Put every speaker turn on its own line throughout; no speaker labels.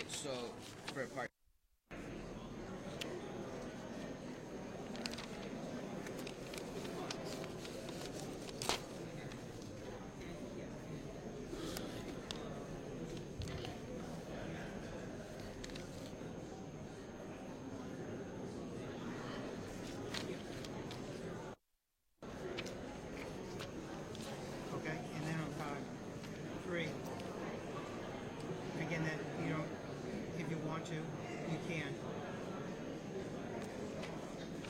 So, for part.
Okay, and then on part 3, again, that you don't, if you want to, you can.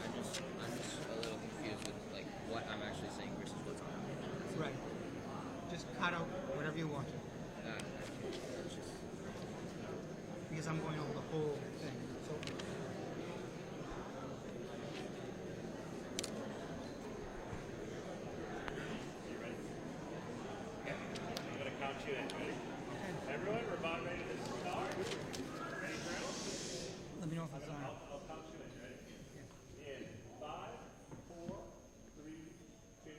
I'm just a little confused with like what I'm actually saying versus what's on.
Right. Just cut out whatever you want to,
It's just,
because I'm going over the whole thing. So,
I'm going to count you in. Ready? Everyone, we're about ready to start. Ready, Colonel?
let me know if it's on.
I'll count you in. Ready? In 5, 4, 3, 2,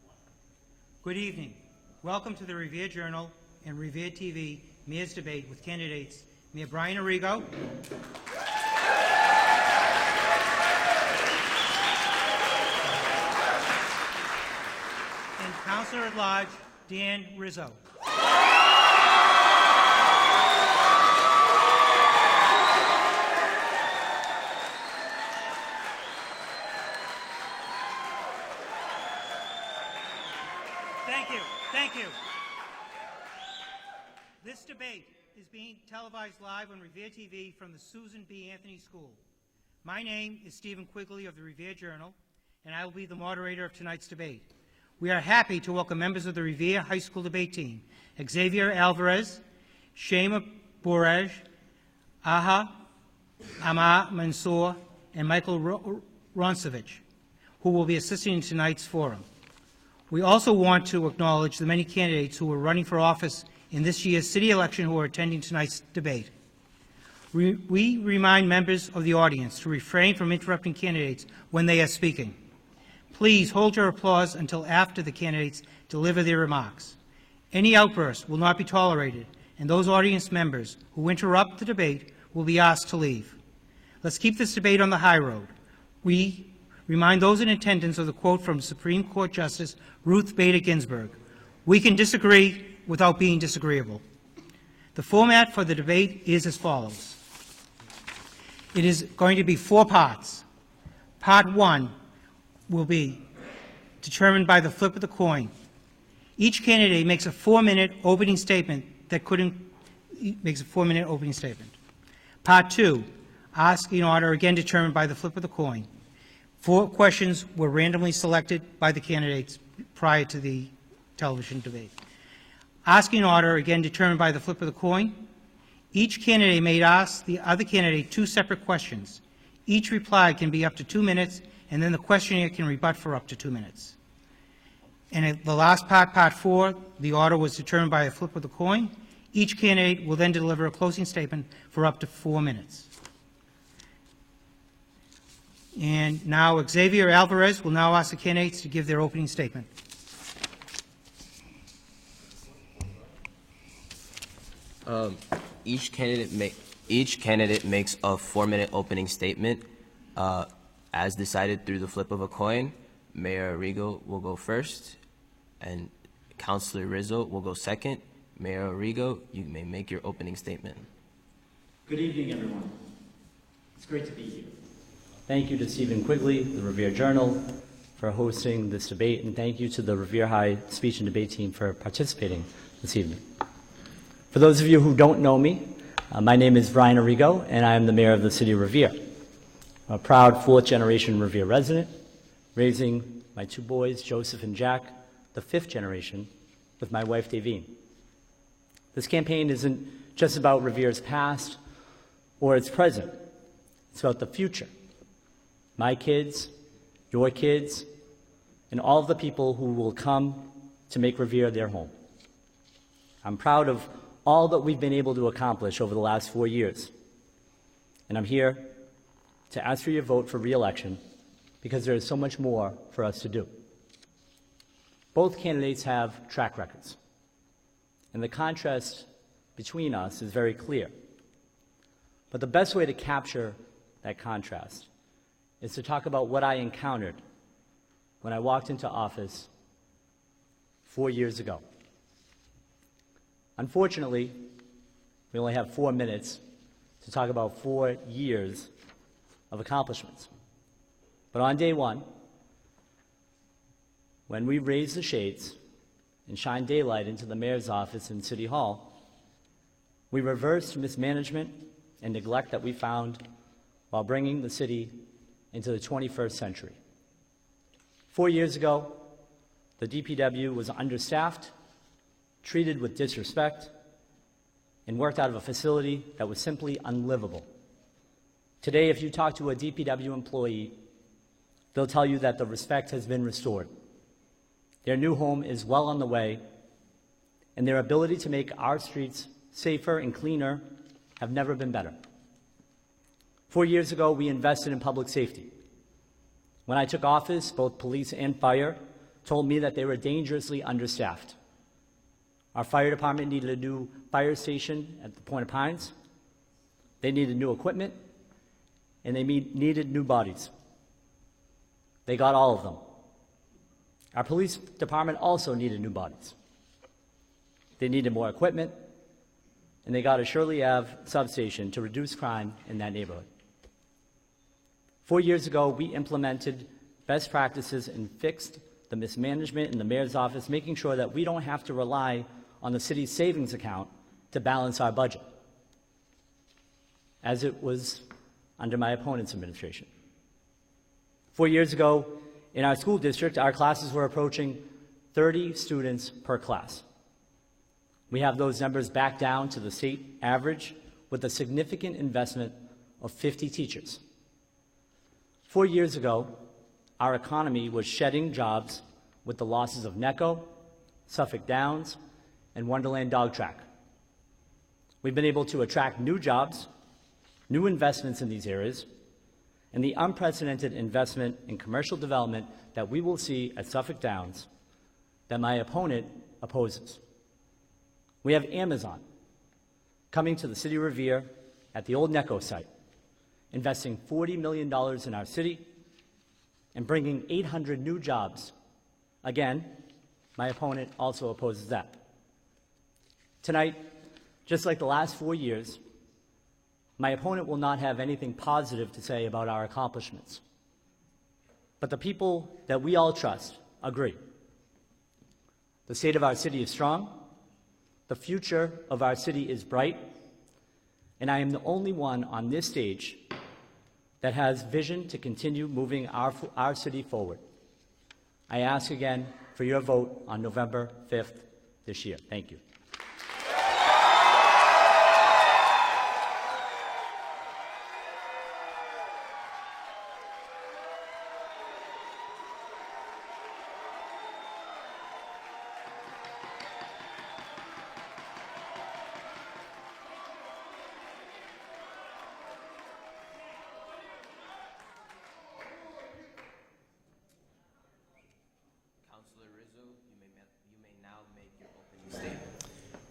1.
Good evening. Welcome to the Revere Journal and Revere TV Mayor's Debate with candidates Mayor Brian Arrigo, and Councilor at Large Dan Rizzo. Thank you. Thank you. This debate is being televised live on Revere TV from the Susan B. Anthony School. My name is Stephen Quigley of the Revere Journal, and I will be the moderator of tonight's debate. We are happy to welcome members of the Revere High School debate team, Xavier Alvarez, Shema Bouraj, Aha Amar Mansour, and Michael Ronsevich, who will be assisting in tonight's forum. We also want to acknowledge the many candidates who are running for office in this year's city election who are attending tonight's debate. We remind members of the audience to refrain from interrupting candidates when they are speaking. Please hold your applause until after the candidates deliver their remarks. Any outbursts will not be tolerated, and those audience members who interrupt the debate will be asked to leave. Let's keep this debate on the high road. We remind those in attendance of the quote from Supreme Court Justice Ruth Bader Ginsburg: "We can disagree without being disagreeable." The format for the debate is as follows. It is going to be 4 parts. Part 1 will be determined by the flip of the coin. Each candidate makes a 4-minute opening statement Part 2, asking order, again determined by the flip of the coin. 4 questions were randomly selected by the candidates prior to the television debate. Asking order, again determined by the flip of the coin. Each candidate may ask the other candidate 2 separate questions. Each reply can be up to 2 minutes, and then the questioner can rebut for up to 2 minutes. And at the last part, Part 4, the order was determined by a flip of the coin. Each candidate will then deliver a closing statement for up to 4 minutes. And now Xavier Alvarez will now ask the candidates to give their opening statement.
Each candidate makes a 4-minute opening statement, as decided through the flip of a coin. Mayor Arrigo will go first, and Councilor Rizzo will go second. Mayor Arrigo, you may make your opening statement.
Good evening, everyone. It's great to be here. Thank you to Stephen Quigley, the Revere Journal, for hosting this debate, and thank you to the Revere High Speech and Debate team for participating this evening. For those of you who don't know me, my name is Brian Arrigo, and I am the mayor of the city of Revere. I'm a proud 4th-generation Revere resident, raising my 2 boys, Joseph and Jack, the 5th generation, with my wife, Davine. This campaign isn't just about Revere's past or its present. It's about the future. My kids, your kids, and all of the people who will come to make Revere their home. I'm proud of all that we've been able to accomplish over the last 4 years. And I'm here to ask for your vote for re-election because there is so much more for us to do. Both candidates have track records, and the contrast between us is very clear. But the best way to capture that contrast is to talk about what I encountered when I walked into office 4 years ago. Unfortunately, we only have 4 minutes to talk about 4 years of accomplishments. But on day one, when we raised the shades and shined daylight into the mayor's office in City Hall, we reversed mismanagement and neglect that we found while bringing the city into the 21st century. 4 years ago, the DPW was understaffed, treated with disrespect, and worked out of a facility that was simply unlivable. Today, if you talk to a DPW employee, they'll tell you that the respect has been restored. Their new home is well on the way, and their ability to make our streets safer and cleaner have never been better. 4 years ago, we invested in public safety. When I took office, both police and fire told me that they were dangerously understaffed. Our fire department needed a new fire station at the Point of Pines. They needed new equipment, and they needed new bodies. They got all of them. Our police department also needed new bodies. They needed more equipment, and they got a Shirley Ave substation to reduce crime in that neighborhood. 4 years ago, we implemented best practices and fixed the mismanagement in the mayor's office, making sure that we don't have to rely on the city's savings account to balance our budget, as it was under my opponent's administration. 4 years ago, in our school district, our classes were approaching 30 students per class. We have those numbers back down to the state average with a significant investment of 50 teachers. 4 years ago, our economy was shedding jobs with the losses of Necco, Suffolk Downs, and Wonderland Dog Track. We've been able to attract new jobs, new investments in these areas, and the unprecedented investment in commercial development that we will see at Suffolk Downs that my opponent opposes. We have Amazon coming to the city of Revere at the old Necco site, investing $40 million in our city and bringing 800 new jobs. Again, my opponent also opposes that. Tonight, just like the last 4 years, my opponent will not have anything positive to say about our accomplishments. But the people that we all trust agree. The state of our city is strong, the future of our city is bright, and I am the only one on this stage that has vision to continue moving our city forward. I ask again for your vote on November 5th this year. Thank you.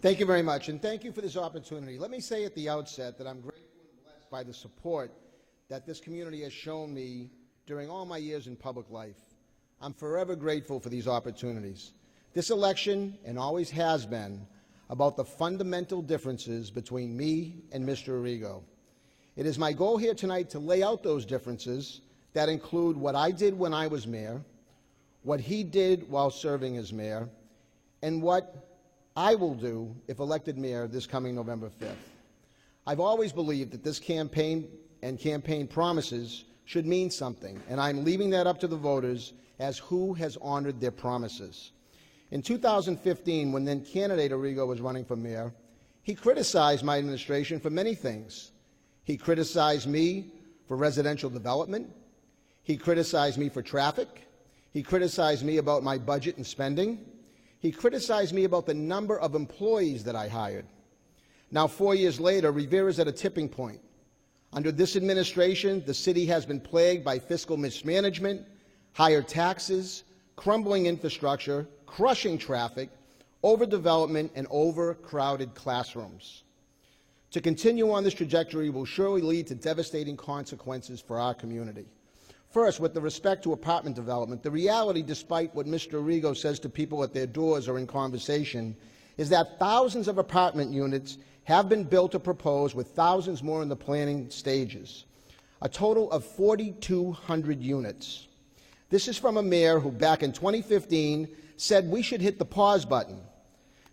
Thank you very much, and thank you for this opportunity. Let me say at the outset that I'm grateful and blessed by the support that this community has shown me during all my years in public life. I'm forever grateful for these opportunities. This election, and always has been, about the fundamental differences between me and Mr. Arrigo. It is my goal here tonight to lay out those differences that include what I did when I was mayor, what he did while serving as mayor, and what I will do if elected mayor this coming November 5th. I've always believed that this campaign and campaign promises should mean something, and I'm leaving that up to the voters as who has honored their promises. In 2015, when then candidate Arrigo was running for mayor, he criticized my administration for many things. He criticized me for residential development. He criticized me for traffic. He criticized me about my budget and spending. He criticized me about the number of employees that I hired. Now, 4 years later, Revere is at a tipping point. Under this administration, the city has been plagued by fiscal mismanagement, higher taxes, crumbling infrastructure, crushing traffic, overdevelopment, and overcrowded classrooms. To continue on this trajectory will surely lead to devastating consequences for our community. First, with respect to apartment development, the reality, despite what Mr. Arrigo says to people at their doors or in conversation, is that thousands of apartment units have been built or proposed, with thousands more in the planning stages. A total of 4,200 units. This is from a mayor who, back in 2015, said we should hit the pause button.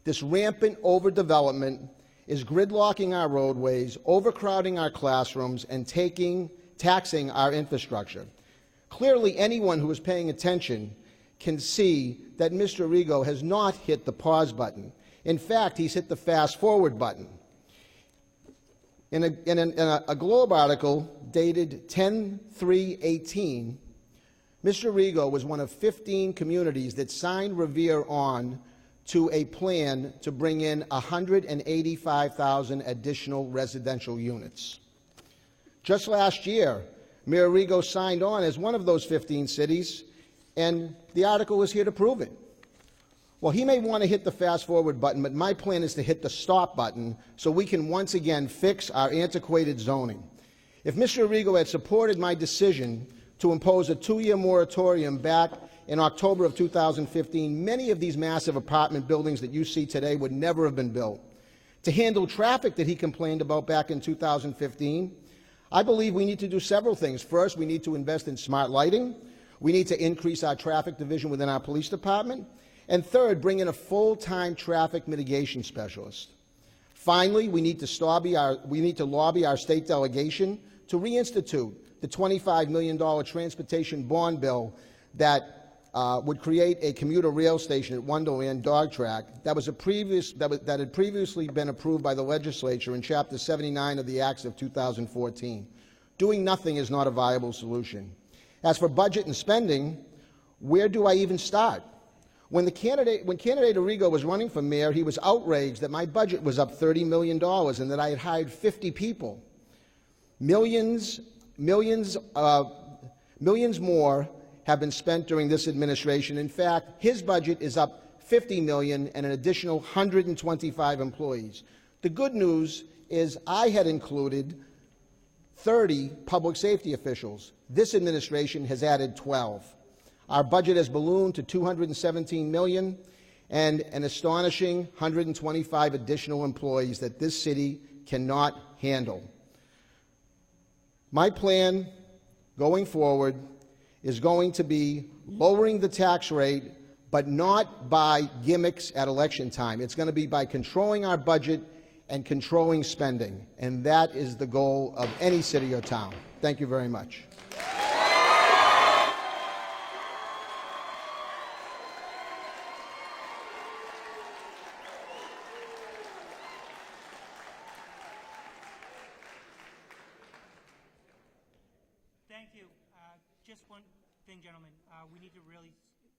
This rampant overdevelopment is gridlocking our roadways, overcrowding our classrooms, and taxing our infrastructure. Clearly, anyone who is paying attention can see that Mr. Arrigo has not hit the pause button. In fact, he's hit the fast-forward button. In a Globe article dated 10/3/18, Mr. Arrigo was one of 15 communities that signed Revere on to a plan to bring in 185,000 additional residential units. Just last year, Mayor Arrigo signed on as one of those 15 cities, and the article is here to prove it. Well, he may want to hit the fast-forward button, but my plan is to hit the stop button so we can once again fix our antiquated zoning. If Mr. Arrigo had supported my decision to impose a 2-year moratorium back in October of 2015, many of these massive apartment buildings that you see today would never have been built. To handle traffic that he complained about back in 2015, I believe we need to do several things. First, we need to invest in smart lighting. We need to increase our traffic division within our police department. And third, bring in a full-time traffic mitigation specialist. Finally, we need to lobby our state delegation to reinstitute the $25 million transportation bond bill that would create a commuter rail station at Wonderland Dog Track that had previously been approved by the legislature in Chapter 79 of the Acts of 2014. Doing nothing is not a viable solution. As for budget and spending, where do I even start? When candidate Arrigo was running for mayor, he was outraged that my budget was up $30 million and that I had hired 50 people. Millions more have been spent during this administration. In fact, his budget is up $50 million and an additional 125 employees. The good news is I had included 30 public safety officials. This administration has added 12. Our budget has ballooned to $217 million and an astonishing 125 additional employees that this city cannot handle. My plan going forward is going to be lowering the tax rate, but not by gimmicks at election time. It's going to be by controlling our budget and controlling spending, and that is the goal of any city or town. Thank you very much.
Thank you. Just one thing, gentlemen. We need to really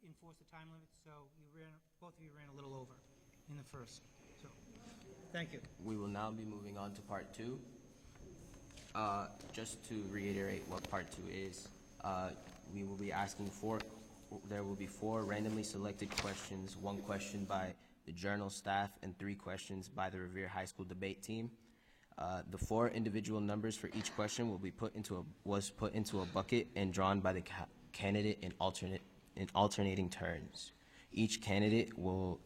enforce the time limit, so both of you ran a little over in the first. So, thank you.
We will now be moving on to part 2. Just to reiterate what part 2 is, we will be asking there will be 4 randomly selected questions, 1 question by the Journal staff, and 3 questions by the Revere High School debate team. The 4 individual numbers for each question will be put into a bucket and drawn by the candidate in alternating turns. Each candidate will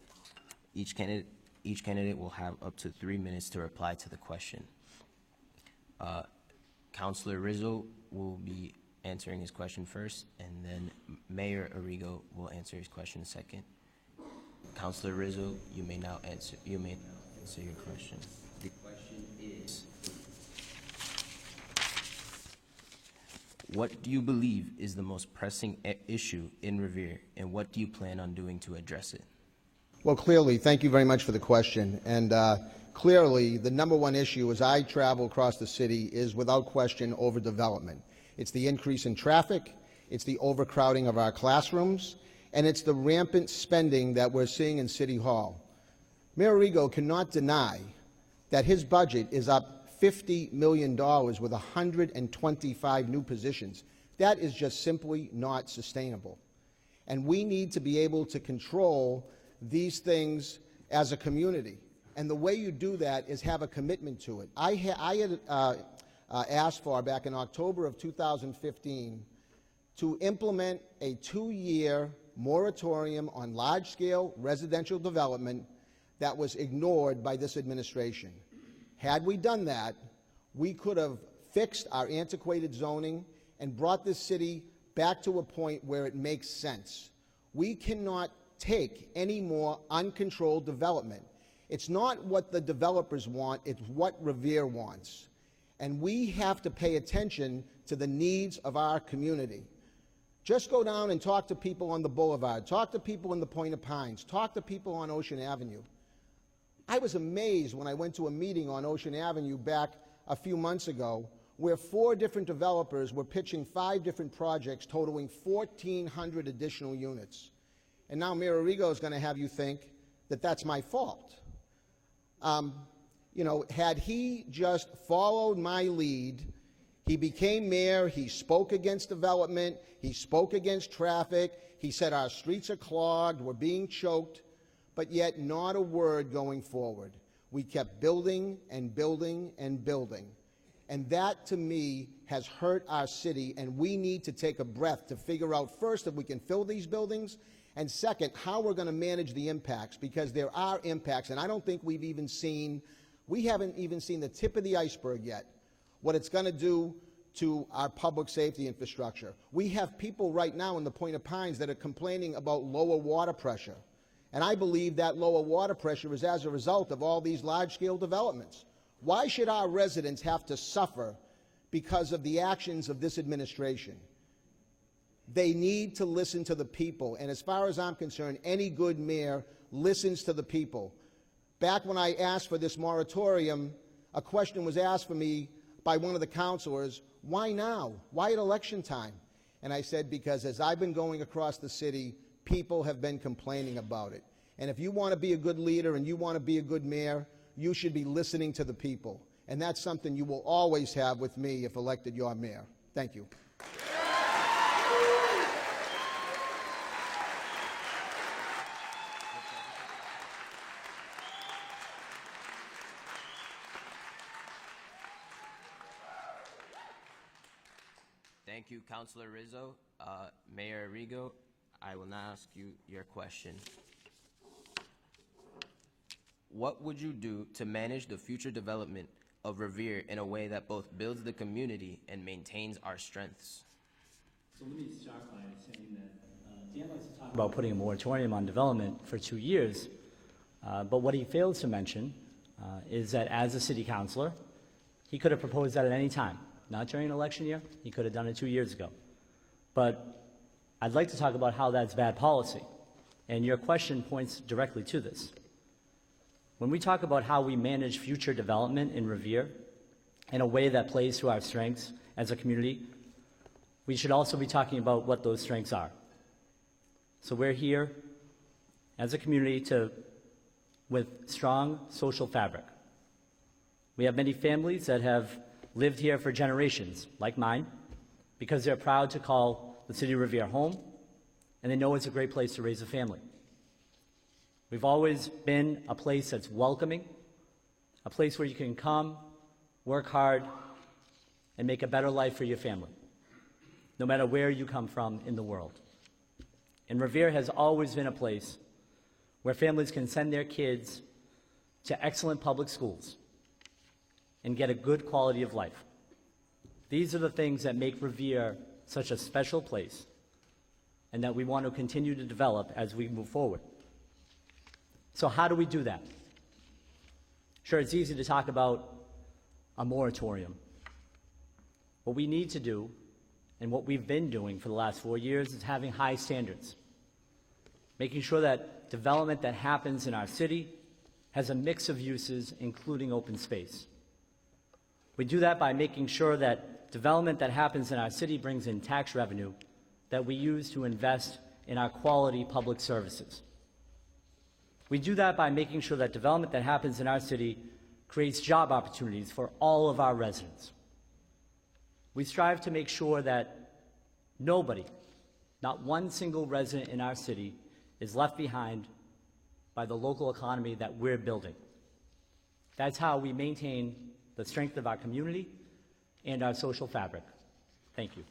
have up to 3 minutes to reply to the question. Councilor Rizzo will be answering his question first, and then Mayor Arrigo will answer his question second. Councilor Rizzo, you may now answer your question. The question is, what do you believe is the most pressing issue in Revere, and what do you plan on doing to address it?
Well, clearly, thank you very much for the question. And clearly, the number one issue as I travel across the city is, without question, overdevelopment. It's the increase in traffic, it's the overcrowding of our classrooms, and it's the rampant spending that we're seeing in City Hall. Mayor Arrigo cannot deny that his budget is up $50 million with 125 new positions. That is just simply not sustainable. And we need to be able to control these things as a community. And the way you do that is have a commitment to it. I had asked for, back in October of 2015, to implement a 2-year moratorium on large-scale residential development that was ignored by this administration. Had we done that, we could have fixed our antiquated zoning and brought this city back to a point where it makes sense. We cannot take any more uncontrolled development. It's not what the developers want, it's what Revere wants. And we have to pay attention to the needs of our community. Just go down and talk to people on the boulevard, talk to people in the Point of Pines, talk to people on Ocean Avenue. I was amazed when I went to a meeting on Ocean Avenue back a few months ago where 4 different developers were pitching 5 different projects totaling 1,400 additional units. And now Mayor Arrigo is going to have you think that that's my fault. You know, had he just followed my lead, he became mayor, he spoke against development, he spoke against traffic, he said our streets are clogged, we're being choked, but yet not a word going forward. We kept building and building and building. And that, to me, has hurt our city, and we need to take a breath to figure out, first, if we can fill these buildings, and second, how we're going to manage the impacts, because there are impacts, and I don't think we haven't even seen the tip of the iceberg yet, what it's going to do to our public safety infrastructure. We have people right now in the Point of Pines that are complaining about lower water pressure. And I believe that lower water pressure is as a result of all these large-scale developments. Why should our residents have to suffer because of the actions of this administration? They need to listen to the people, and as far as I'm concerned, any good mayor listens to the people. Back when I asked for this moratorium, a question was asked for me by one of the councilors, why now? Why at election time? And I said, because as I've been going across the city, people have been complaining about it. And if you want to be a good leader and you want to be a good mayor, you should be listening to the people. And that's something you will always have with me if elected your mayor. Thank you.
Thank you, Councilor Rizzo. Mayor Arrigo, I will now ask you your question. What would you do to manage the future development of Revere in a way that both builds the community and maintains our strengths?
So let me start by saying that Dan likes to talk about putting a moratorium on development for 2 years, but what he failed to mention is that as a city councilor, he could have proposed that at any time. Not during an election year, he could have done it 2 years ago. But I'd like to talk about how that's bad policy, and your question points directly to this. When we talk about how we manage future development in Revere in a way that plays to our strengths as a community, we should also be talking about what those strengths are. So we're here as a community with strong social fabric. We have many families that have lived here for generations, like mine, because they're proud to call the city of Revere home, and they know it's a great place to raise a family. We've always been a place that's welcoming, a place where you can come, work hard, and make a better life for your family, no matter where you come from in the world. And Revere has always been a place where families can send their kids to excellent public schools and get a good quality of life. These are the things that make Revere such a special place and that we want to continue to develop as we move forward. So how do we do that? Sure, it's easy to talk about a moratorium. What we need to do, and what we've been doing for the last 4 years, is having high standards, making sure that development that happens in our city has a mix of uses, including open space. We do that by making sure that development that happens in our city brings in tax revenue that we use to invest in our quality public services. We do that by making sure that development that happens in our city creates job opportunities for all of our residents. We strive to make sure that nobody, not one single resident in our city, is left behind by the local economy that we're building. That's how we maintain the strength of our community and our social fabric. Thank you.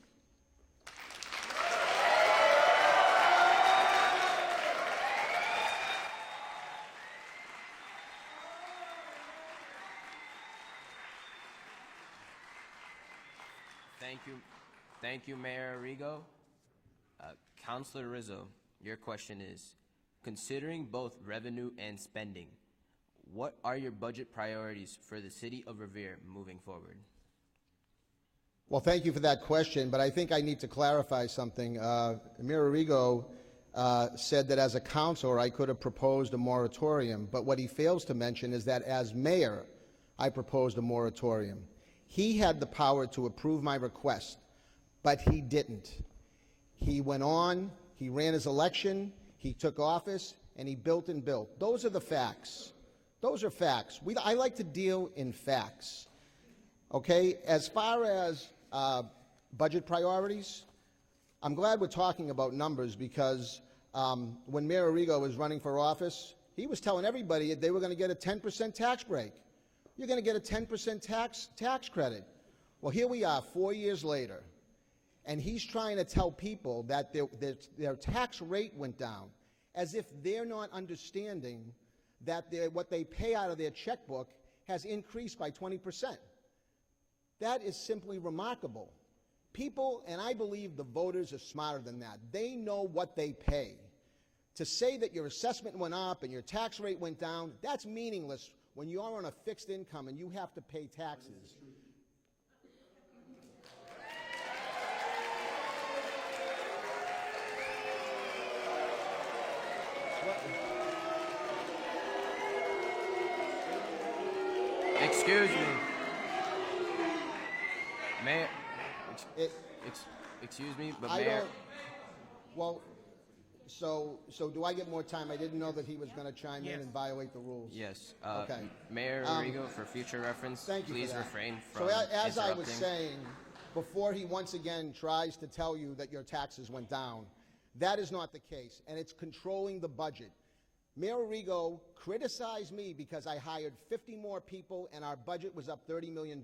Thank you, Mayor Arrigo. Councilor Rizzo, your question is, considering both revenue and spending, what are your budget priorities for the city of Revere moving forward?
Well, thank you for that question, but I think I need to clarify something. Mayor Arrigo said that as a councilor I could have proposed a moratorium, but what he fails to mention is that as mayor I proposed a moratorium. He had the power to approve my request, but he didn't. He went on, he ran his election, he took office, and he built and built. Those are the facts. Those are facts. I like to deal in facts. Okay, as far as budget priorities, I'm glad we're talking about numbers because when Mayor Arrigo was running for office, he was telling everybody that they were going to get a 10% tax break. You're going to get a 10% tax credit. Well, here we are 4 years later, and he's trying to tell people that their tax rate went down, as if they're not understanding that what they pay out of their checkbook has increased by 20%. That is simply remarkable. People, and I believe the voters are smarter than that. They know what they pay. To say that your assessment went up and your tax rate went down, that's meaningless when you're on a fixed income and you have to pay taxes.
Excuse me. Mayor, excuse me, but
I
Mayor...
don't, well, so do I get more time? I didn't know that he was going to chime in and violate the rules.
Yes.
Okay.
Mayor Arrigo, for future reference,
Thank you
please
for that.
refrain from
So as I was
interrupting.
saying, before he once again tries to tell you that your taxes went down, that is not the case, and it's controlling the budget. Mayor Arrigo criticized me because I hired 50 more people and our budget was up $30 million.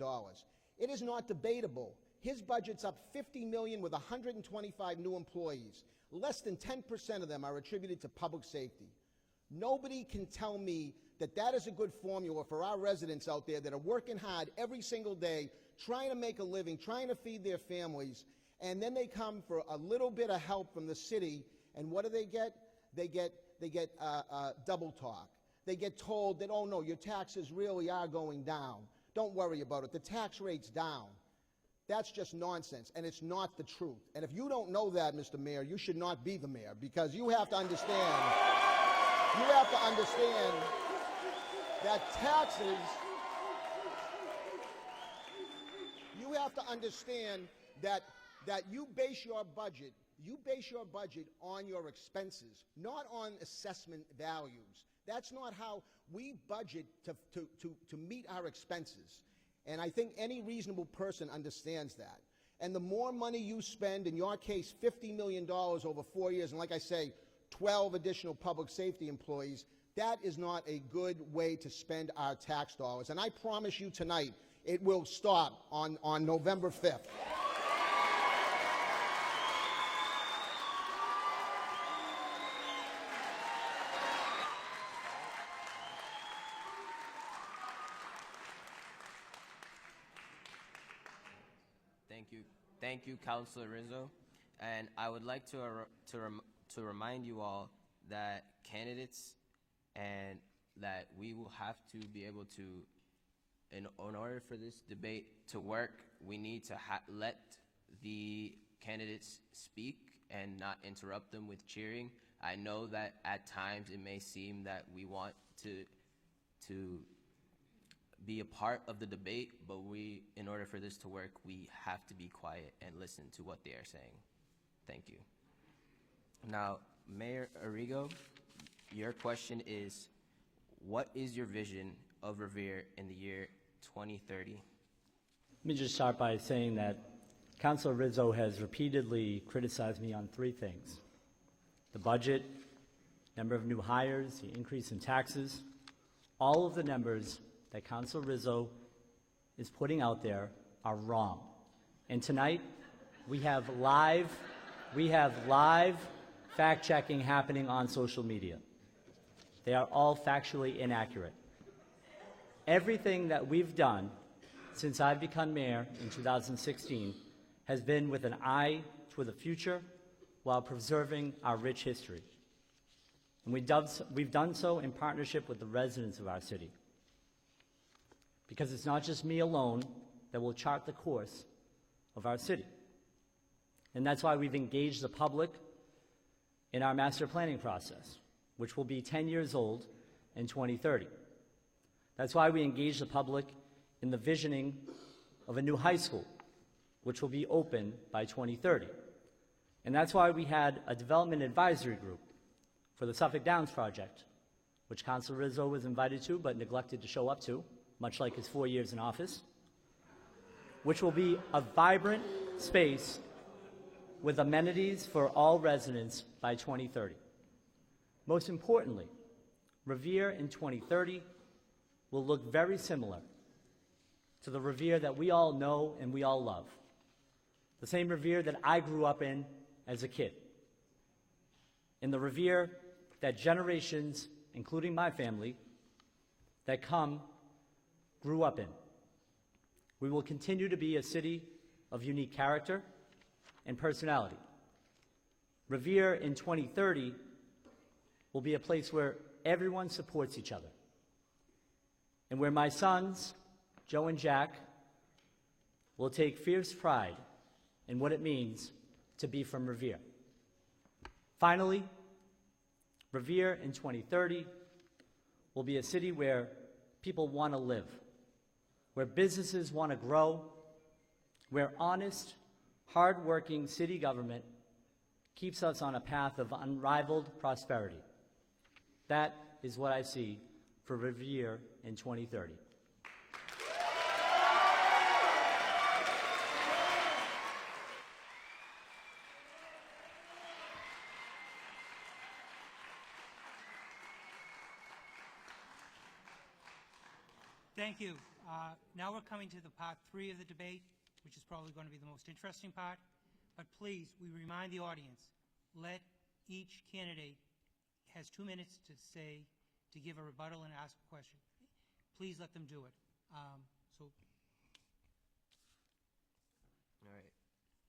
It is not debatable. His budget's up $50 million with 125 new employees. Less than 10% of them are attributed to public safety. Nobody can tell me that that is a good formula for our residents out there that are working hard every single day, trying to make a living, trying to feed their families, and then they come for a little bit of help from the city, and what do they get? They get double talk. They get told that, oh no, your taxes really are going down. Don't worry about it. The tax rate's down. That's just nonsense, and it's not the truth. And if you don't know that, Mr. Mayor, you should not be the mayor, because you have to understand, that taxes, you have to understand that you base your budget on your expenses, not on assessment values. That's not how we budget to meet our expenses. And I think any reasonable person understands that. And the more money you spend, in your case, $50 million over 4 years, and like I say, 12 additional public safety employees, that is not a good way to spend our tax dollars. And I promise you tonight, it will stop on November 5th.
Thank you, Councilor Rizzo. And I would like to remind you all that candidates and that we will have to be able to, in order for this debate to work, we need to let the candidates speak and not interrupt them with cheering. I know that at times it may seem that we want to be a part of the debate, but in order for this to work, we have to be quiet and listen to what they are saying. Thank you. Now, Mayor Arrigo, your question is, what is your vision of Revere in the year 2030?
Let me just start by saying that Councilor Rizzo has repeatedly criticized me on three things: the budget, number of new hires, the increase in taxes. All of the numbers that Council Rizzo is putting out there are wrong. And tonight, we have live fact-checking happening on social media. They are all factually inaccurate. Everything that we've done since I've become mayor in 2016 has been with an eye toward the future while preserving our rich history. And we've done so in partnership with the residents of our city. Because it's not just me alone that will chart the course of our city. And that's why we've engaged the public in our master planning process, which will be 10 years old in 2030. That's why we engage the public in the visioning of a new high school, which will be open by 2030. And that's why we had a development advisory group for the Suffolk Downs project, which Councilor Rizzo was invited to but neglected to show up to, much like his 4 years in office, which will be a vibrant space with amenities for all residents by 2030. Most importantly, Revere in 2030 will look very similar to the Revere that we all know and we all love. The same Revere that I grew up in as a kid. In the Revere that generations, including my family, that come grew up in. We will continue to be a city of unique character and personality. Revere in 2030 will be a place where everyone supports each other, and where my sons, Joe and Jack, will take fierce pride in what it means to be from Revere. Finally, Revere in 2030 will be a city where people want to live, where businesses want to grow, where honest, hard-working city government keeps us on a path of unrivaled prosperity. That is what I see for Revere in 2030.
Thank you. Now we're coming to the part 3 of the debate, which is probably going to be the most interesting part. But please, we remind the audience, let each candidate has 2 minutes to give a rebuttal and ask a question. Please let them do it.
All right.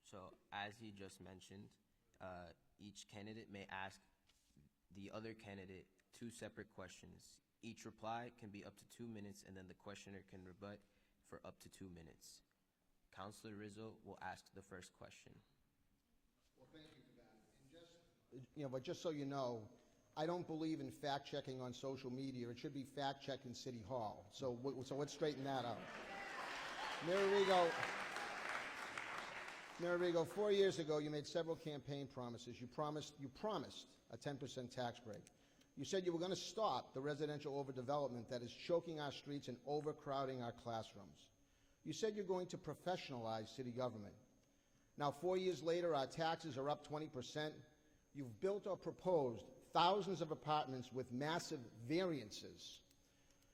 So as he just mentioned, each candidate may ask the other candidate 2 separate questions. Each reply can be up to 2 minutes, and then the questioner can rebut for up to 2 minutes. Councilor Rizzo will ask the first question.
Well, thank you for that. And but just so you know, I don't believe in fact-checking on social media. It should be fact-checked in City Hall. So let's straighten that out. Mayor Rigo, 4 years ago, you made several campaign promises. You promised a 10% tax break. You said you were going to stop the residential overdevelopment that is choking our streets and overcrowding our classrooms. You said you're going to professionalize city government. Now, 4 years later, our taxes are up 20%. You've built or proposed thousands of apartments with massive variances.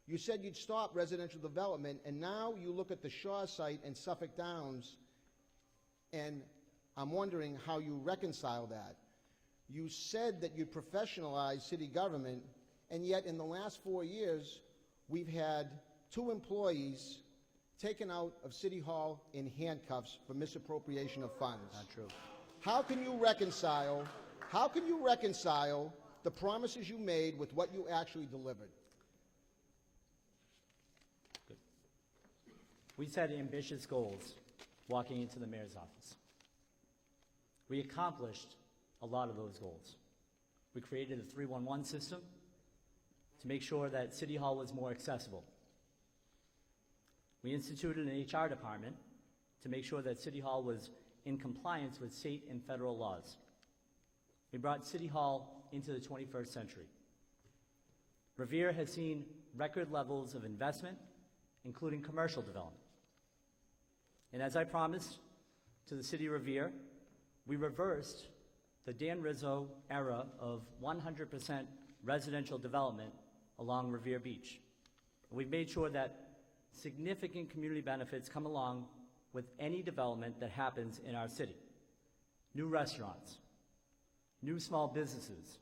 You said you'd stop residential development, and now you look at the Shaw site and Suffolk Downs, and I'm wondering how you reconcile that. You said that you'd professionalize city government, and yet in the last 4 years, we've had 2 employees taken out of City Hall in handcuffs for misappropriation of funds.
Not true.
How can you reconcile the promises you made with what you actually delivered?
Good. We set ambitious goals walking into the mayor's office. We accomplished a lot of those goals. We created a 311 system to make sure that City Hall was more accessible. We instituted an HR department to make sure that City Hall was in compliance with state and federal laws. We brought City Hall into the 21st century. Revere has seen record levels of investment, including commercial development. And as I promised to the city of Revere, we reversed the Dan Rizzo era of 100% residential development along Revere Beach. We've made sure that significant community benefits come along with any development that happens in our city. New restaurants, new small businesses,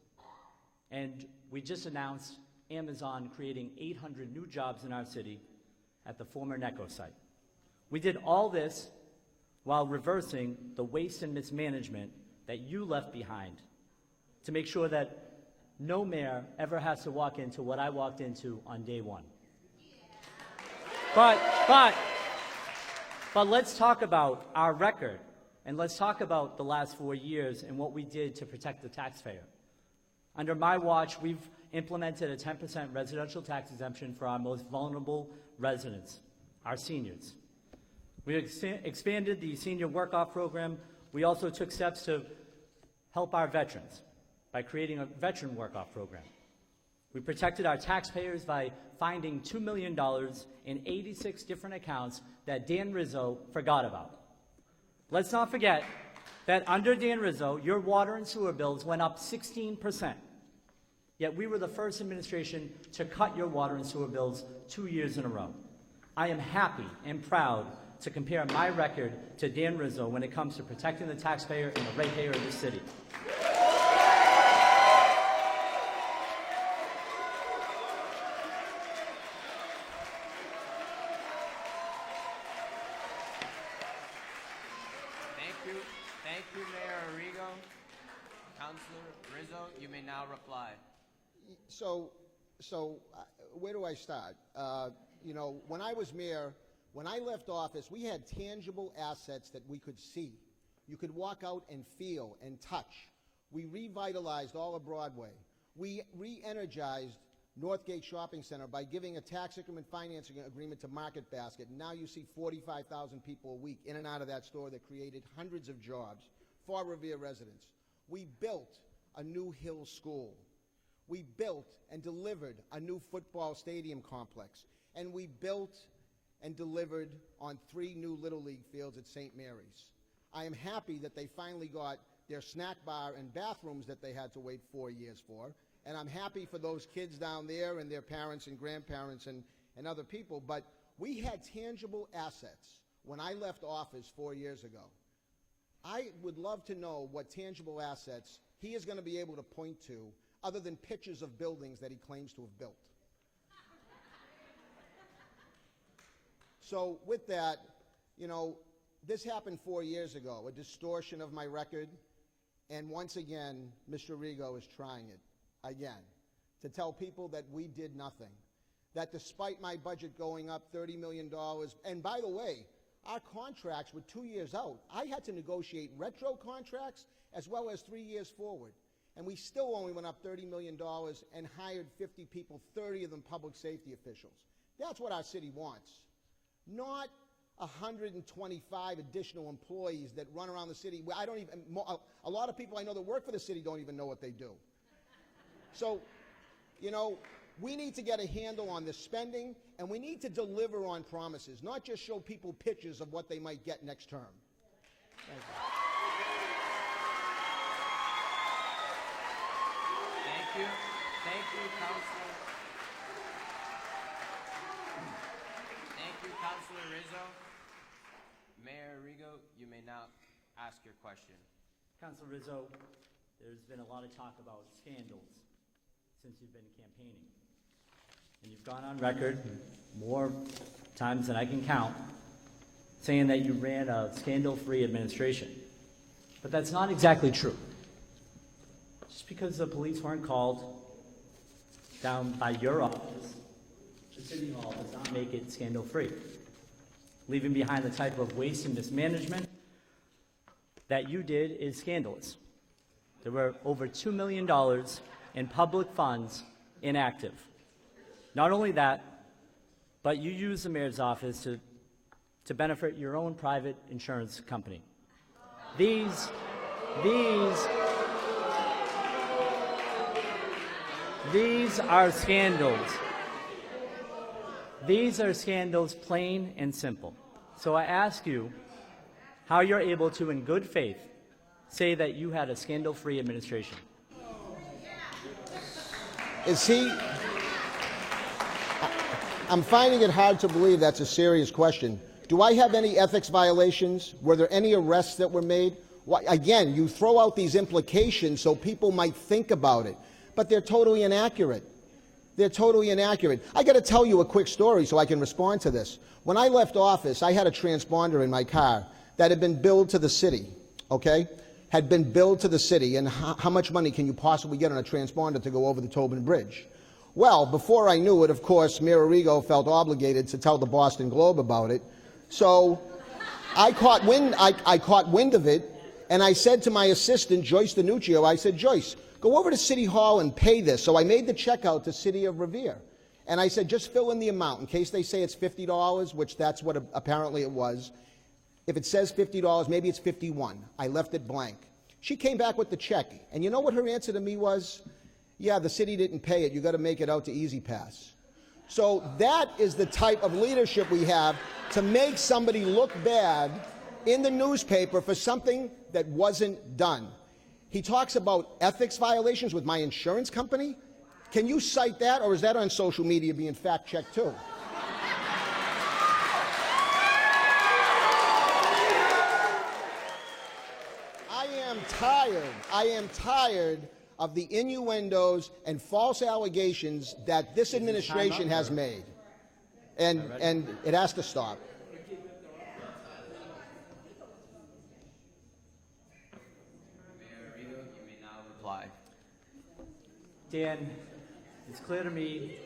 and we just announced Amazon creating 800 new jobs in our city at the former Necco site. We did all this while reversing the waste and mismanagement that you left behind to make sure that no mayor ever has to walk into what I walked into on day one. But let's talk about our record, and let's talk about the last 4 years and what we did to protect the taxpayer. Under my watch, we've implemented a 10% residential tax exemption for our most vulnerable residents, our seniors. We expanded the senior work-off program. We also took steps to help our veterans by creating a veteran work-off program. We protected our taxpayers by finding $2 million in 86 different accounts that Dan Rizzo forgot about. Let's not forget that under Dan Rizzo, your water and sewer bills went up 16%. Yet we were the first administration to cut your water and sewer bills 2 years in a row. I am happy and proud to compare my record to Dan Rizzo when it comes to protecting the taxpayer and the ratepayer of this city.
Thank you, Mayor Arrigo. Councilor Rizzo, you may now reply.
So where do I start? You know, when I was mayor, when I left office, we had tangible assets that we could see. You could walk out and feel and touch. We revitalized all of Broadway. We re-energized Northgate Shopping Center by giving a tax increment financing agreement to Market Basket. And now you see 45,000 people a week in and out of that store that created hundreds of jobs for Revere residents. We built a new Hill School. We built and delivered a new football stadium complex. And we built and delivered on 3 new Little League fields at St. Mary's. I am happy that they finally got their snack bar and bathrooms that they had to wait 4 years for. And I'm happy for those kids down there and their parents and grandparents and other people. But we had tangible assets when I left office 4 years ago. I would love to know what tangible assets he is going to be able to point to other than pictures of buildings that he claims to have built. So with that, you know, this happened 4 years ago, a distortion of my record. And once again, Mr. Rigo is trying it again to tell people that we did nothing, that despite my budget going up $30 million, and by the way, our contracts were 2 years out. I had to negotiate retro contracts as well as 3 years forward. And we still only went up $30 million and hired 50 people, 30 of them public safety officials. That's what our city wants. Not 125 additional employees that run around the city. I don't even, a lot of people I know that work for the city don't even know what they do. So, you know, we need to get a handle on this spending, and we need to deliver on promises, not just show people pictures of what they might get next term. Thank you.
Thank you, Councilor. Thank you, Councilor Rizzo. Mayor Arrigo, you may now ask your question.
Councilor Rizzo, there's been a lot of talk about scandals since you've been campaigning. And you've gone on record more times than I can count saying that you ran a scandal-free administration. But that's not exactly true. Just because the police weren't called down by your office to City Hall does not make it scandal-free. Leaving behind the type of waste and mismanagement that you did is scandalous. There were over $2 million in public funds inactive. Not only that, but you used the mayor's office to benefit your own private insurance company. These are scandals. These are scandals, plain and simple. So I ask you how you're able to, in good faith, say that you had a scandal-free administration.
Is he? I'm finding it hard to believe that's a serious question. Do I have any ethics violations? Were there any arrests that were made? Why, again, you throw out these implications so people might think about it, but they're totally inaccurate. They're totally inaccurate. I got to tell you a quick story so I can respond to this. When I left office, I had a transponder in my car that had been billed to the city, okay? Had been billed to the city, and how much money can you possibly get on a transponder to go over the Tobin Bridge? Well, before I knew it, of course, Mayor Arrigo felt obligated to tell the Boston Globe about it. So I caught wind of it, and I said to my assistant, Joyce DiNuccio, I said, Joyce, go over to City Hall and pay this. So I made the check out to City of Revere. And I said, just fill in the amount in case they say it's $50, which that's what apparently it was. If it says $50, maybe it's $51. I left it blank. She came back with the check. And you know what her answer to me was? Yeah, the city didn't pay it. You got to make it out to Easy Pass. So that is the type of leadership we have to make somebody look bad in the newspaper for something that wasn't done. He talks about ethics violations with my insurance company. Can you cite that, or is that on social media being fact-checked too? I am tired of the innuendos and false allegations that this administration has made. And it has to stop.
Mayor Arrigo, you may now reply.
Dan, it's clear to me,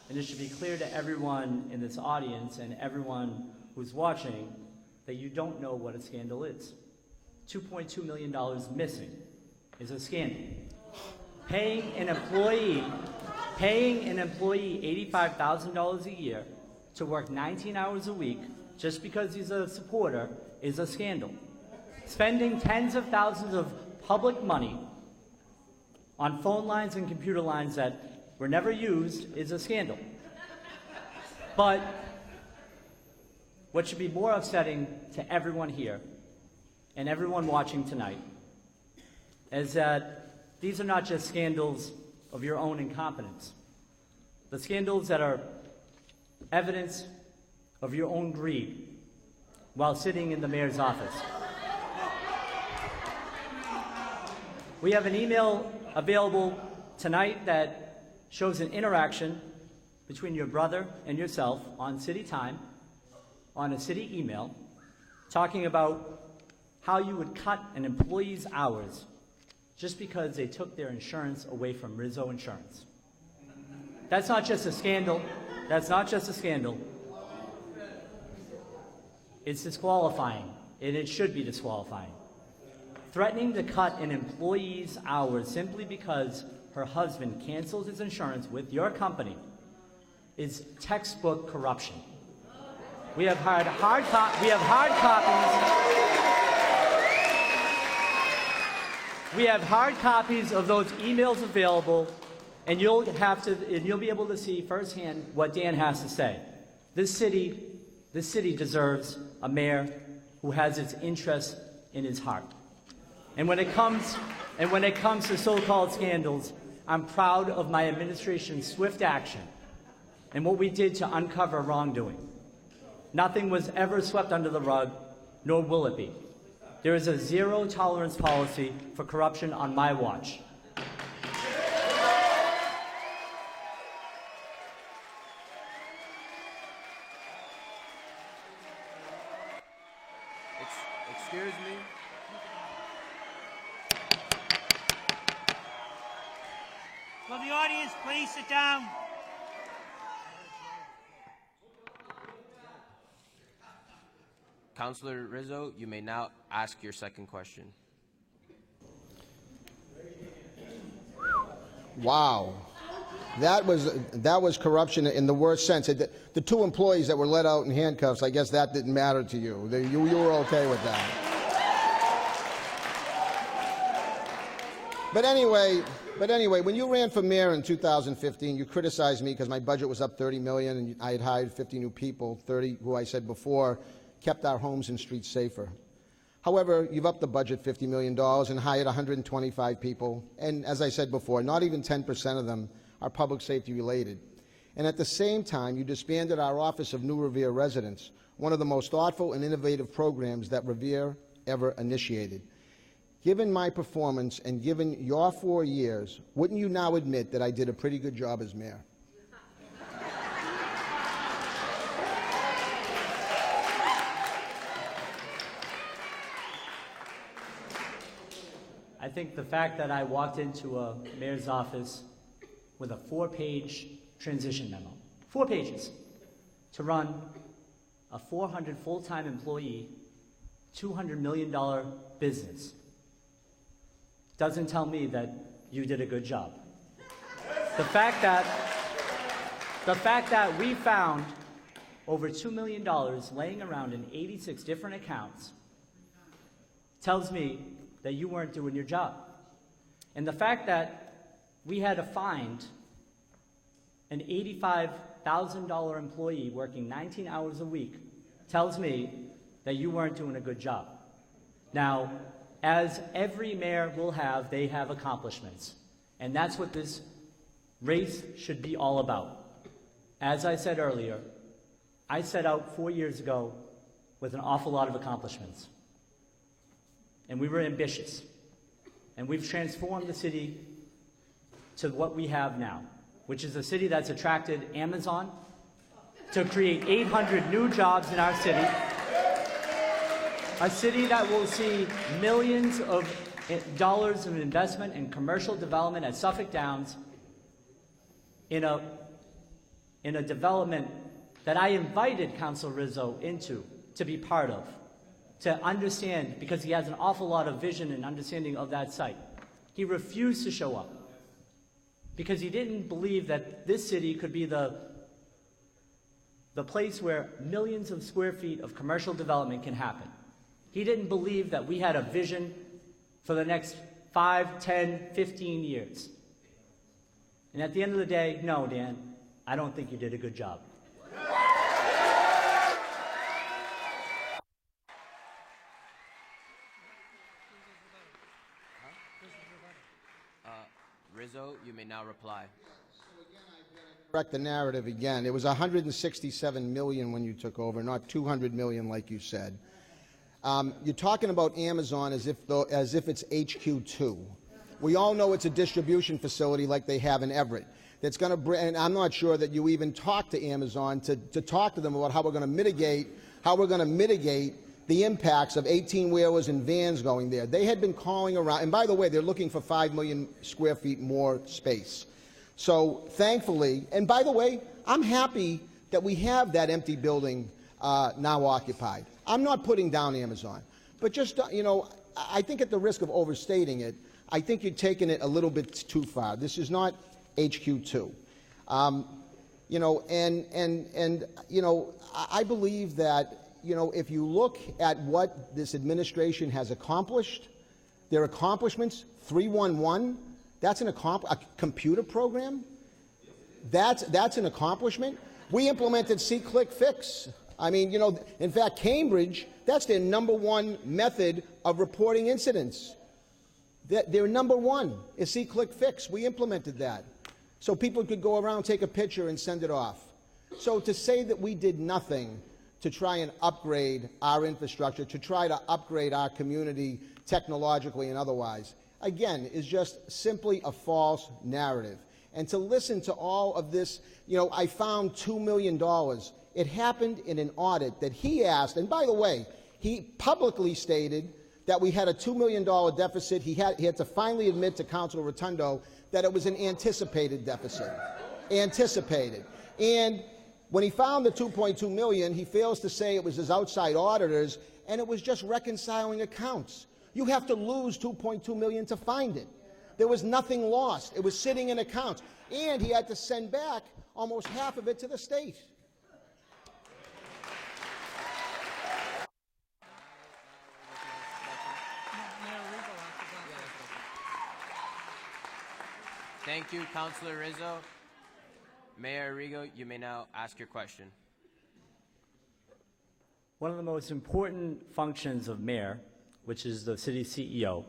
and it should be clear to everyone in this audience and everyone who's watching, that you don't know what a scandal is. $2.2 million missing is a scandal. Paying an employee $85,000 a year to work 19 hours a week just because he's a supporter is a scandal. Spending tens of thousands of public money on phone lines and computer lines that were never used is a scandal. But what should be more upsetting to everyone here and everyone watching tonight is that these are not just scandals of your own incompetence. The scandals that are evidence of your own greed while sitting in the mayor's office. We have an email available tonight that shows an interaction between your brother and yourself on city time, on a city email, talking about how you would cut an employee's hours just because they took their insurance away from Rizzo Insurance. That's not just a scandal. That's not just a scandal. It's disqualifying, and it should be disqualifying. Threatening to cut an employee's hours simply because her husband canceled his insurance with your company is textbook corruption. We have hard copies. We have hard copies of those emails available, and you'll be able to see firsthand what Dan has to say. This city deserves a mayor who has its interests in his heart. And when it comes to so-called scandals, I'm proud of my administration's swift action and what we did to uncover wrongdoing. Nothing was ever swept under the rug, nor will it be. There is a zero-tolerance policy for corruption on my watch.
Excuse me.
Will the audience please sit down?
Councilor Rizzo, you may now ask your second question.
Wow. That was corruption in the worst sense. The two employees that were let out in handcuffs, I guess that didn't matter to you. You were okay with that. But anyway, when you ran for mayor in 2015, you criticized me because my budget was up $30 million and I had hired 50 new people, 30 who I said before kept our homes and streets safer. However, you've upped the budget $50 million and hired 125 people, and as I said before, not even 10% of them are public safety related. And at the same time, you disbanded our Office of New Revere Residents, one of the most thoughtful and innovative programs that Revere ever initiated. Given my performance and given your 4 years, wouldn't you now admit that I did a pretty good job as mayor?
I think the fact that I walked into a mayor's office with a 4-page transition memo, 4 pages, to run a 400 full-time employee, $200 million business, doesn't tell me that you did a good job. The fact that we found over $2 million laying around in 86 different accounts tells me that you weren't doing your job. And the fact that we had to find an $85,000 employee working 19 hours a week tells me that you weren't doing a good job. Now, as every mayor will have, they have accomplishments. And that's what this race should be all about. As I said earlier, I set out 4 years ago with an awful lot of accomplishments. And we were ambitious. And we've transformed the city to what we have now, which is a city that's attracted Amazon to create 800 new jobs in our city, a city that will see millions of dollars of investment in commercial development at Suffolk Downs in a development that I invited Councilor Rizzo into to be part of, to understand, because he has an awful lot of vision and understanding of that site. He refused to show up because he didn't believe that this city could be the place where millions of square feet of commercial development can happen. He didn't believe that we had a vision for the next 5, 10, 15 years. And at the end of the day, no, Dan, I don't think you did a good job.
Rizzo, you may now reply.
Correct the narrative again. It was 167 million when you took over, not 200 million like you said. You're talking about Amazon as if it's HQ2. We all know it's a distribution facility like they have in Everett. That's going to bring, and I'm not sure that you even talked to Amazon to talk to them about how we're going to mitigate the impacts of 18-wheelers and vans going there. They had been calling around, and by the way, they're looking for 5 million square feet more space. So thankfully, and by the way, I'm happy that we have that empty building now occupied. I'm not putting down Amazon, but just, I think at the risk of overstating it, I think you're taking it a little bit too far. This is not HQ2. I believe that, if you look at what this administration has accomplished, their accomplishments, 311, that's a computer program. That's an accomplishment. We implemented See-Click-Fix. I mean, in fact, Cambridge, that's their #1 method of reporting incidents. Their #1 is See-Click-Fix. We implemented that. So people could go around, take a picture, and send it off. So to say that we did nothing to try and upgrade our infrastructure, to try to upgrade our community technologically and otherwise, again, is just simply a false narrative. And to listen to all of this, I found $2 million. It happened in an audit that he asked, and by the way, he publicly stated that we had a $2 million deficit. He had to finally admit to Councilor Rotundo that it was an anticipated deficit. Anticipated. And when he found the $2.2 million, he fails to say it was his outside auditors, and it was just reconciling accounts. You have to lose $2.2 million to find it. There was nothing lost. It was sitting in accounts. And he had to send back almost half of it to the state.
Thank you, Councilor Rizzo. Mayor Arrigo, you may now ask your question.
One of the most important functions of mayor, which is the city's CEO,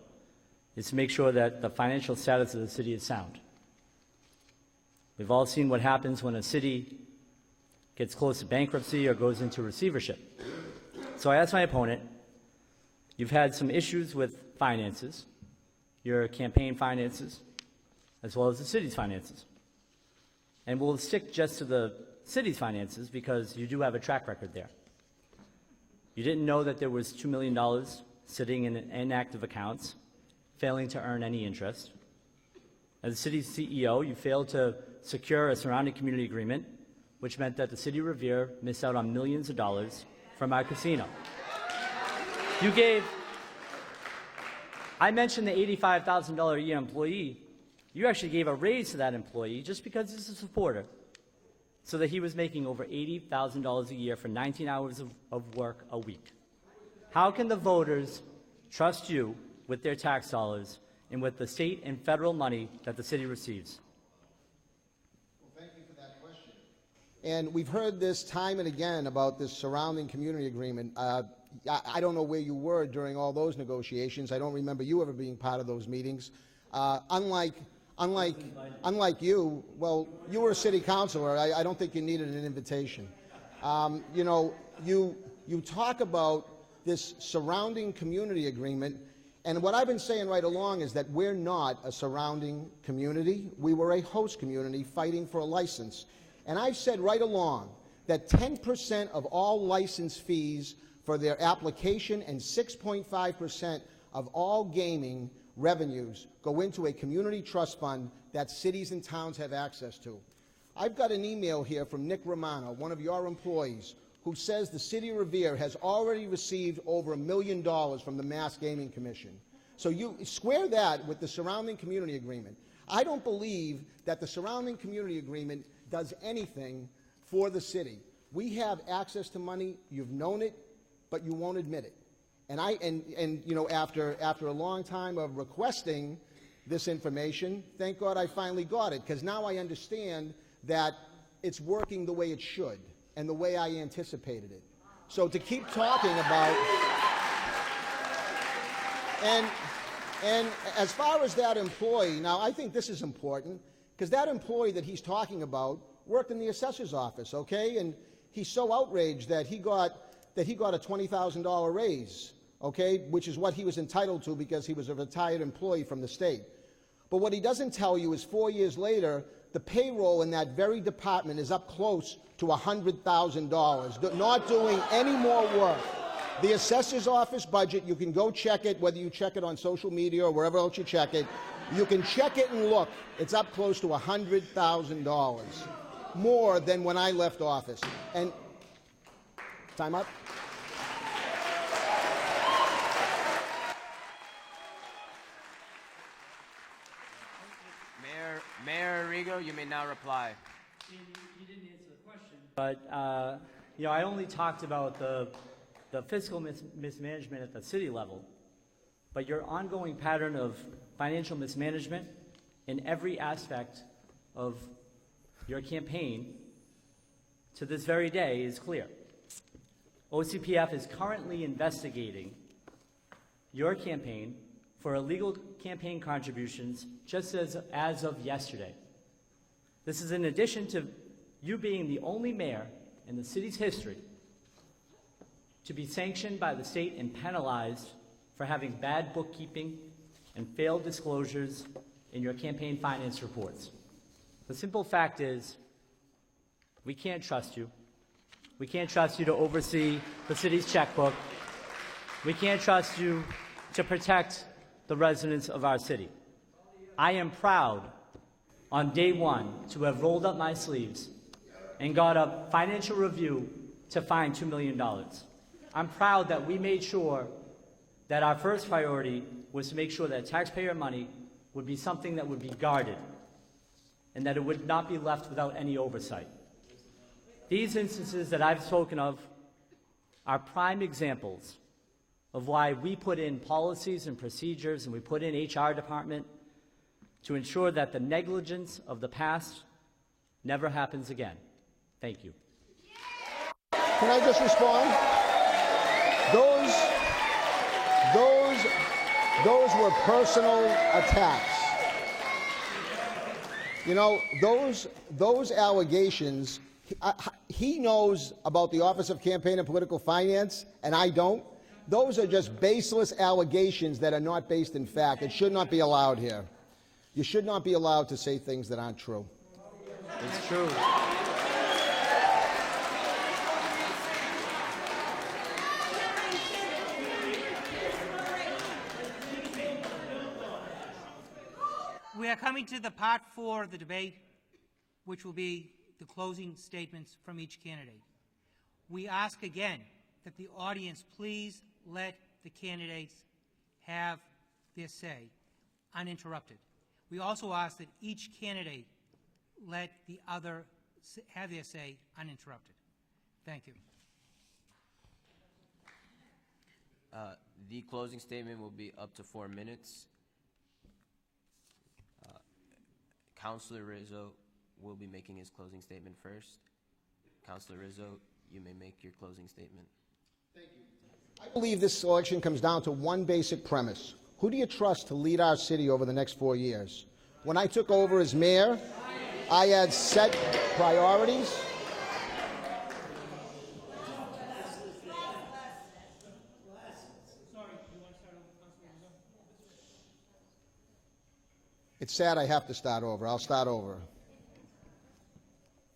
is to make sure that the financial status of the city is sound. We've all seen what happens when a city gets close to bankruptcy or goes into receivership. So I asked my opponent, you've had some issues with finances, your campaign finances, as well as the city's finances. And we'll stick just to the city's finances because you do have a track record there. You didn't know that there was $2 million sitting in inactive accounts, failing to earn any interest. As the city's CEO, you failed to secure a surrounding community agreement, which meant that the city of Revere missed out on millions of dollars from our casino. I mentioned the $85,000 a year employee. You actually gave a raise to that employee just because he's a supporter, so that he was making over $80,000 a year for 19 hours of work a week. How can the voters trust you with their tax dollars and with the state and federal money that the city receives?
Well, thank you for that question. And we've heard this time and again about this surrounding community agreement. I don't know where you were during all those negotiations. I don't remember you ever being part of those meetings. Unlike you, well, you were a city councilor. I don't think you needed an invitation. You know, you talk about this surrounding community agreement, and what I've been saying right along is that we're not a surrounding community. We were a host community fighting for a license. And I've said right along that 10% of all license fees for their application and 6.5% of all gaming revenues go into a community trust fund that cities and towns have access to. I've got an email here from Nick Romano, one of your employees, who says the city of Revere has already received over $1 million from the Mass Gaming Commission. So you square that with the surrounding community agreement. I don't believe that the surrounding community agreement does anything for the city. We have access to money. You've known it, but you won't admit it. And you know, after a long time of requesting this information, thank God I finally got it, because now I understand that it's working the way it should and the way I anticipated it. So to keep talking about, and as far as that employee, now I think this is important, because that employee that he's talking about worked in the assessor's office, okay? And he's so outraged that he got a $20,000 raise, okay, which is what he was entitled to because he was a retired employee from the state. But what he doesn't tell you is 4 years later, the payroll in that very department is up close to $100,000, not doing any more work. The assessor's office budget, you can go check it, whether you check it on social media or wherever else you check it. You can check it and look. It's up close to $100,000, more than when I left office. And time up.
Mayor Arrigo, you may now reply.
You didn't answer the question. But, you know, I only talked about the fiscal mismanagement at the city level, but your ongoing pattern of financial mismanagement in every aspect of your campaign to this very day is clear. OCPF is currently investigating your campaign for illegal campaign contributions just as of yesterday. This is in addition to you being the only mayor in the city's history to be sanctioned by the state and penalized for having bad bookkeeping and failed disclosures in your campaign finance reports. The simple fact is, we can't trust you. We can't trust you to oversee the city's checkbook. We can't trust you to protect the residents of our city. I am proud on day one to have rolled up my sleeves and got a financial review to find $2 million. I'm proud that we made sure that our first priority was to make sure that taxpayer money would be something that would be guarded and that it would not be left without any oversight. These instances that I've spoken of are prime examples of why we put in policies and procedures and we put in HR department to ensure that the negligence of the past never happens again. Thank you.
Can I just respond? Those were personal attacks. You know, those allegations, he knows about the Office of Campaign and Political Finance, and I don't. Those are just baseless allegations that are not based in fact. It should not be allowed here. You should not be allowed to say things that aren't true.
It's true.
We are coming to the part 4 of the debate, which will be the closing statements from each candidate. We ask again that the audience please let the candidates have their say uninterrupted. We also ask that each candidate let the other have their say uninterrupted. Thank you.
The closing statement will be up to 4 minutes. Councilor Rizzo will be making his closing statement first. Councilor Rizzo, you may make your closing statement.
Thank you. I believe this election comes down to one basic premise. Who do you trust to lead our city over the next 4 years? When I took over as mayor, I had set priorities. It's sad I have to start over. I'll start over.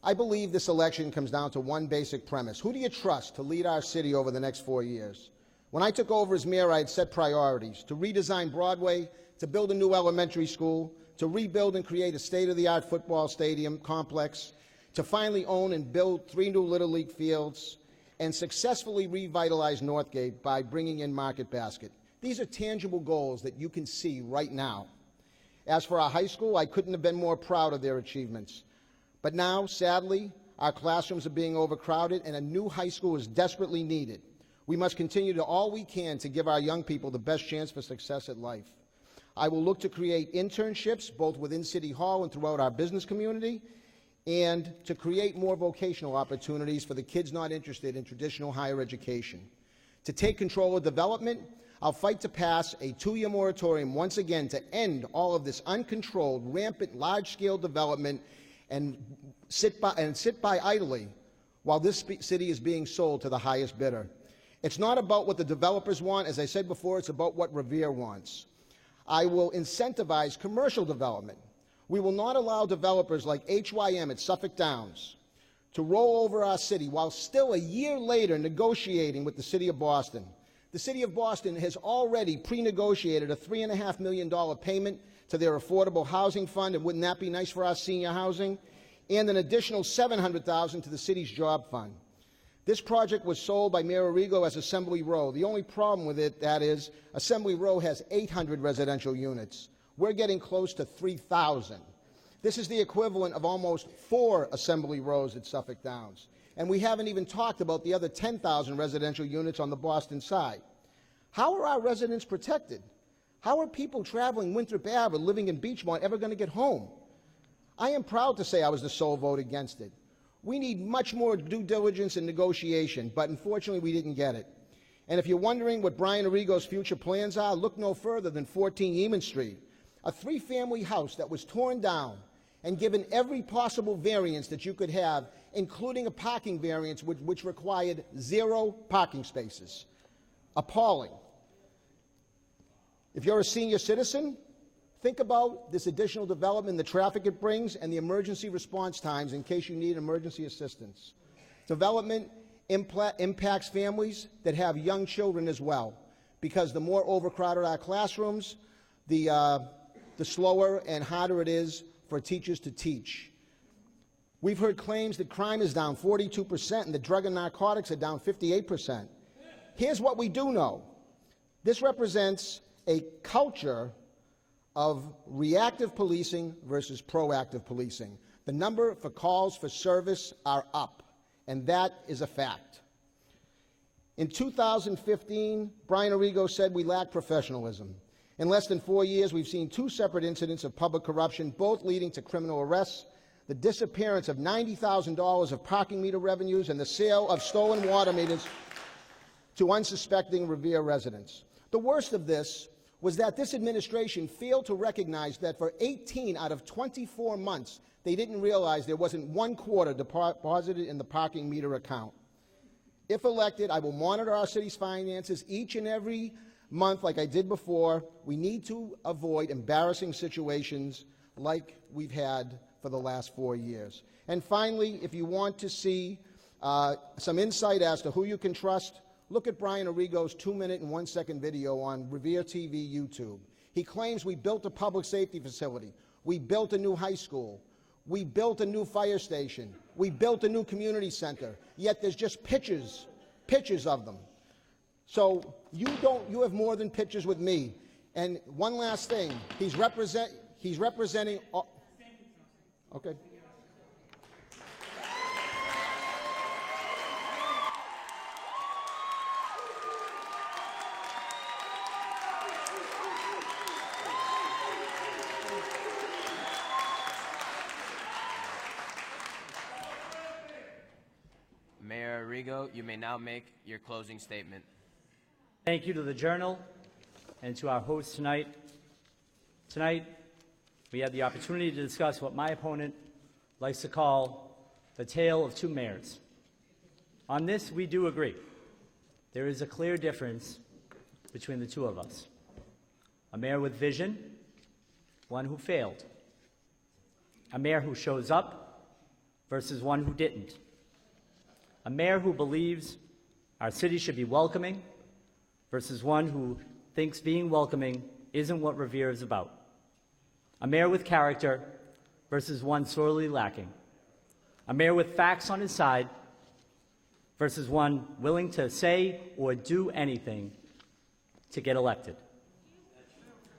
I believe this election comes down to one basic premise. Who do you trust to lead our city over the next 4 years? When I took over as mayor, I had set priorities to redesign Broadway, to build a new elementary school, to rebuild and create a state-of-the-art football stadium complex, to finally own and build 3 new Little League fields, and successfully revitalize Northgate by bringing in Market Basket. These are tangible goals that you can see right now. As for our high school, I couldn't have been more proud of their achievements. But now, sadly, our classrooms are being overcrowded and a new high school is desperately needed. We must continue to do all we can to give our young people the best chance for success at life. I will look to create internships both within City Hall and throughout our business community, and to create more vocational opportunities for the kids not interested in traditional higher education. To take control of development, I'll fight to pass a 2-year moratorium once again to end all of this uncontrolled, rampant, large-scale development and sit by idly while this city is being sold to the highest bidder. It's not about what the developers want. As I said before, it's about what Revere wants. I will incentivize commercial development. We will not allow developers like HYM at Suffolk Downs to roll over our city while still a year later negotiating with the City of Boston. The City of Boston has already pre-negotiated a $3.5 million payment to their affordable housing fund, and wouldn't that be nice for our senior housing? And an additional $700,000 to the city's job fund. This project was sold by Mayoral as Assembly Row. The only problem with it, that is, Assembly Row has 800 residential units. We're getting close to 3,000. This is the equivalent of almost 4 Assembly Rows at Suffolk Downs. And we haven't even talked about the other 10,000 residential units on the Boston side. How are our residents protected? How are people traveling Winthrop Ave or living in Beachmont ever going to get home? I am proud to say I was the sole vote against it. We need much more due diligence and negotiation, but unfortunately we didn't get it. And if you're wondering what Brian Arrigo's future plans are, look no further than 14 Eamon Street, a 3-family house that was torn down and given every possible variance that you could have, including a parking variance which required 0 parking spaces. Appalling. If you're a senior citizen, think about this additional development, the traffic it brings, and the emergency response times in case you need emergency assistance. Development impacts families that have young children as well, because the more overcrowded our classrooms, the slower and harder it is for teachers to teach. We've heard claims that crime is down 42% and that drug and narcotics are down 58%. Here's what we do know. This represents a culture of reactive policing versus proactive policing. The number for calls for service are up, and that is a fact. In 2015, Brian Arrigo said we lack professionalism. In less than 4 years, we've seen 2 separate incidents of public corruption, both leading to criminal arrests, the disappearance of $90,000 of parking meter revenues, and the sale of stolen water meters to unsuspecting Revere residents. The worst of this was that this administration failed to recognize that for 18 out of 24 months, they didn't realize there wasn't 1 quarter deposited in the parking meter account. If elected, I will monitor our city's finances each and every month like I did before. We need to avoid embarrassing situations like we've had for the last 4 years. And finally, if you want to see some insight as to who you can trust, look at Brian Arrigo's 2-minute and 1-second video on Revere TV YouTube. He claims we built a public safety facility, we built a new high school, we built a new fire station, we built a new community center, yet there's just pictures of them. So you have more than pictures with me. And one last thing, he's representing okay.
Mayor Arrigo, you may now make your closing statement.
Thank you to the Journal and to our host tonight. Tonight, we had the opportunity to discuss what my opponent likes to call the tale of two mayors. On this, we do agree. There is a clear difference between the two of us. A mayor with vision, one who failed. A mayor who shows up versus one who didn't. A mayor who believes our city should be welcoming versus one who thinks being welcoming isn't what Revere is about. A mayor with character versus one sorely lacking. A mayor with facts on his side versus one willing to say or do anything to get elected.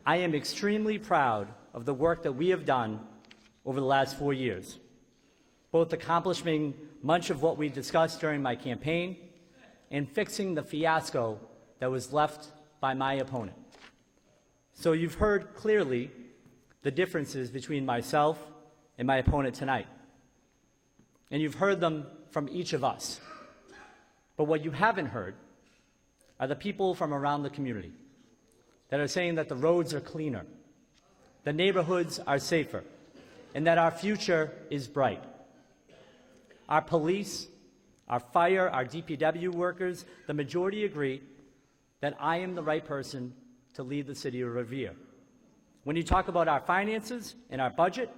I am extremely proud of the work that we have done over the last 4 years, both accomplishing much of what we discussed during my campaign and fixing the fiasco that was left by my opponent. So you've heard clearly the differences between myself and my opponent tonight. And you've heard them from each of us. But what you haven't heard are the people from around the community that are saying that the roads are cleaner, the neighborhoods are safer, and that our future is bright. Our police, our fire, our DPW workers, the majority agree that I am the right person to lead the city of Revere. When you talk about our finances and our budget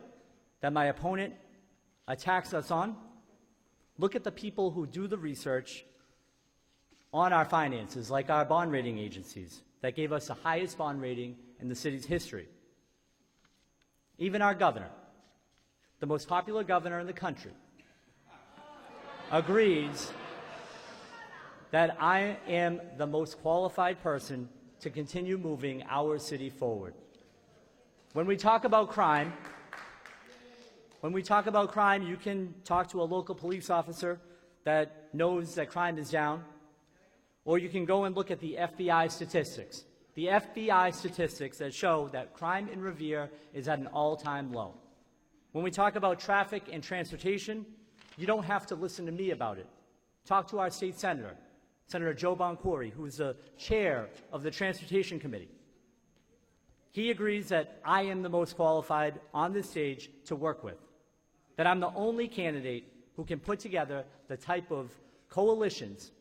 that my opponent attacks us on, look at the people who do the research on our finances, like our bond rating agencies that gave us the highest bond rating in the city's history. Even our governor, the most popular governor in the country, agrees that I am the most qualified person to continue moving our city forward. When we talk about crime, you can talk to a local police officer that knows that crime is down, or you can go and look at the FBI statistics. The FBI statistics that show that crime in Revere is at an all-time low. When we talk about traffic and transportation, you don't have to listen to me about it. Talk to our state senator, Senator Joe Boncory, who is the chair of the Transportation Committee. He agrees that I am the most qualified on this stage to work with, that I'm the only candidate who can put together the type of coalitions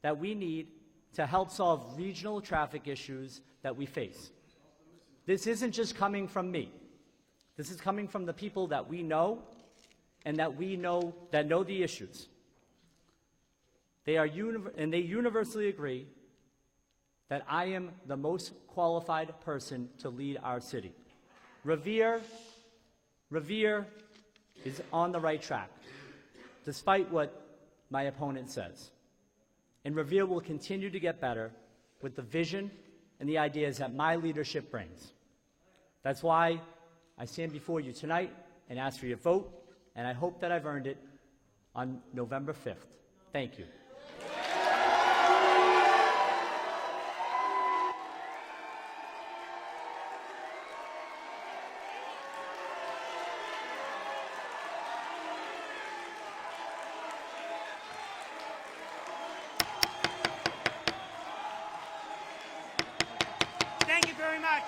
that we need to help solve regional traffic issues that we face. This isn't just coming from me. This is coming from the people that we know and that know the issues. They universally agree that I am the most qualified person to lead our city. Revere is on the right track, despite what my opponent says. And Revere will continue to get better with the vision and the ideas that my leadership brings. That's why I stand before you tonight and ask for your vote, and I hope that I've earned it on November 5th. Thank you.
Thank you very very much.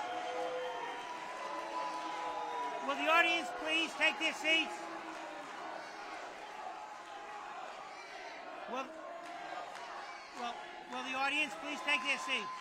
Will the audience please take their seats? Will the audience please take their seats?